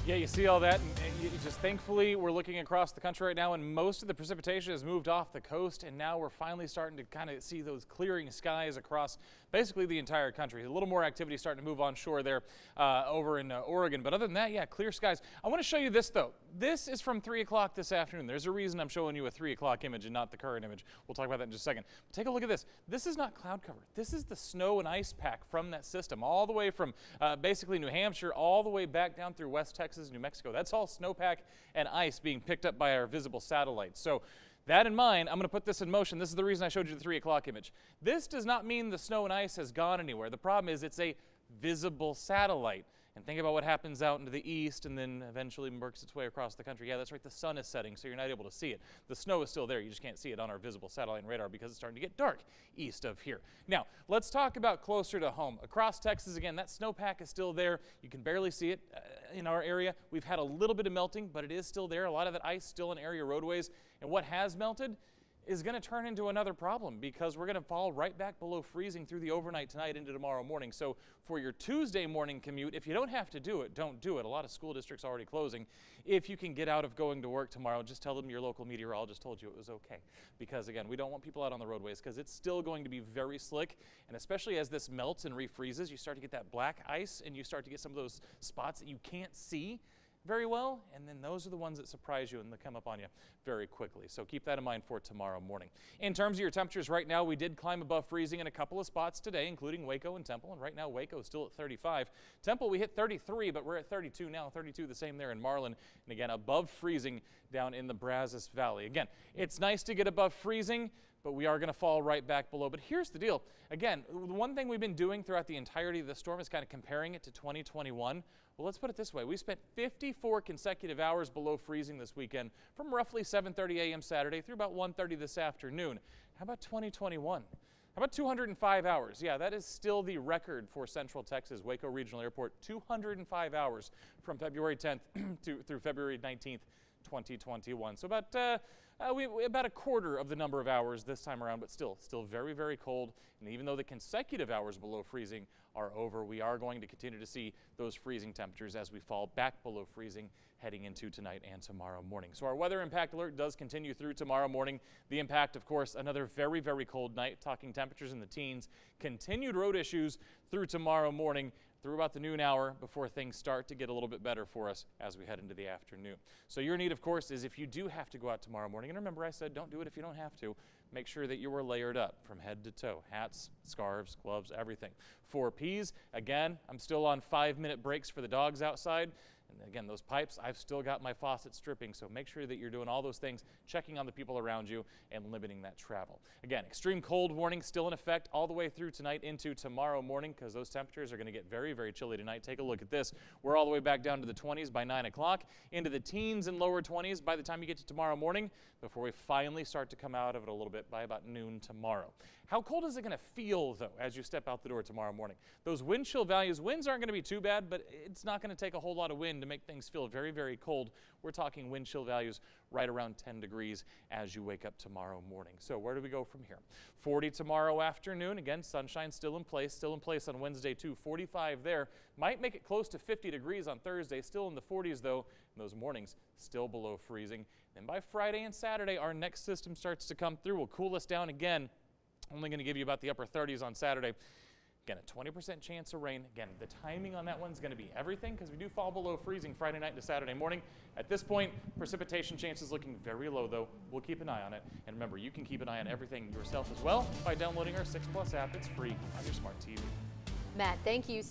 Yeah, you see all that, and you just thankfully we're looking across the country right now, and most of the precipitation has moved off the coast, and now we're finally starting to kind of see those clearing skies across basically the entire country. A little more activity starting to move on shore there over in Oregon, but other than that, yeah, clear skies. I want to show you this though. This is from 3 o'clock this afternoon. There's a reason I'm showing you a 3 o'clock image and not the current image. We'll talk about that in just a second. But take a look at this. This is not cloud cover. This is the snow and ice pack from that system, all the way from basically New Hampshire all the way back down through West Texas, New Mexico. That's all snowpack and ice being picked up by our visible satellites. So that in mind, I'm going to put this in motion. This is the reason I showed you the 3 o'clock image. This does not mean the snow and ice has gone anywhere. The problem is it's a visible satellite. And think about what happens out into the east and then eventually works its way across the country. Yeah, that's right, the sun is setting, so you're not able to see it. The snow is still there, you just can't see it on our visible satellite and radar because it's starting to get dark east of here. Now, let's talk about closer to home. Across Texas, again, that snowpack is still there. You can barely see it in our area. We've had a little bit of melting, but it is still there. A lot of that ice still in area roadways. And what has melted is going to turn into another problem because we're going to fall right back below freezing through the overnight tonight into tomorrow morning. So for your Tuesday morning commute, if you don't have to do it, don't do it. A lot of school districts are already closing. If you can get out of going to work tomorrow, just tell them your local meteorologist told you it was okay. Because again, we don't want people out on the roadways because it's still going to be very slick. And especially as this melts and refreezes, you start to get that black ice and you start to get some of those spots that you can't see very well, and then those are the ones that surprise you and they come up on you very quickly. So keep that in mind for tomorrow morning. In terms of your temperatures right now, we did climb above freezing in a couple of spots today, including Waco and Temple, and right now Waco is still at 35. Temple, we hit 33, but we're at 32 now, 32 the same there in Marlin, and again, above freezing down in the Brazos Valley. Again, it's nice to get above freezing, but we are going to fall right back below. But here's the deal. Again, the one thing we've been doing throughout the entirety of the storm is kind of comparing it to 2021. Well, let's put it this way. We spent 54 consecutive hours below freezing this weekend from roughly 7:30 a.m. Saturday through about 1:30 this afternoon. How about 2021? How about 205 hours? Yeah, that is still the record for Central Texas, Waco Regional Airport, 205 hours from February 10th through February 19th, 2021. So about a quarter of the number of hours this time around, but still very, very cold. And even though the consecutive hours below freezing are over, we are going to continue to see those freezing temperatures as we fall back below freezing heading into tonight and tomorrow morning. So our weather impact alert does continue through tomorrow morning. The impact, of course, another very, very cold night, talking temperatures in the teens, continued road issues through tomorrow morning, through about the noon hour before things start to get a little bit better for us as we head into the afternoon. So your need, of course, is if you do have to go out tomorrow morning, and remember I said don't do it if you don't have to, make sure that you are layered up from head to toe. Hats, scarves, gloves, everything. For P's, again, I'm still on 5-minute breaks for the dogs outside. And again, those pipes, I've still got my faucets dripping, so make sure that you're doing all those things, checking on the people around you, and limiting that travel. Again, extreme cold warning still in effect all the way through tonight into tomorrow morning because those temperatures are going to get very, very chilly tonight. Take a look at this. We're all the way back down to the 20s by 9 o'clock, into the teens and lower 20s by the time you get to tomorrow morning, before we finally start to come out of it a little bit by about noon tomorrow. How cold is it going to feel, though, as you step out the door tomorrow morning? Those wind chill values, winds aren't going to be too bad, but it's not going to take a whole lot of wind to make things feel very, very cold. We're talking wind chill values right around 10 degrees as you wake up tomorrow morning. So where do we go from here? 40 tomorrow afternoon. Again, sunshine still in place on Wednesday too. 45 there. Might make it close to 50 degrees on Thursday. Still in the 40s though. And those mornings still below freezing. Then by Friday and Saturday, our next system starts to come through. Will cool us down again. Only going to give you about the upper 30s on Saturday. Again, a 20% chance of rain. Again, the timing on that one's going to be everything because we do fall below freezing Friday night into Saturday morning. At this point, precipitation chances looking very low, though. We'll keep an eye on it. And remember, you can keep an eye on everything yourself as well by downloading our 6 Plus app. It's free on your smart TV. Matt, thank you.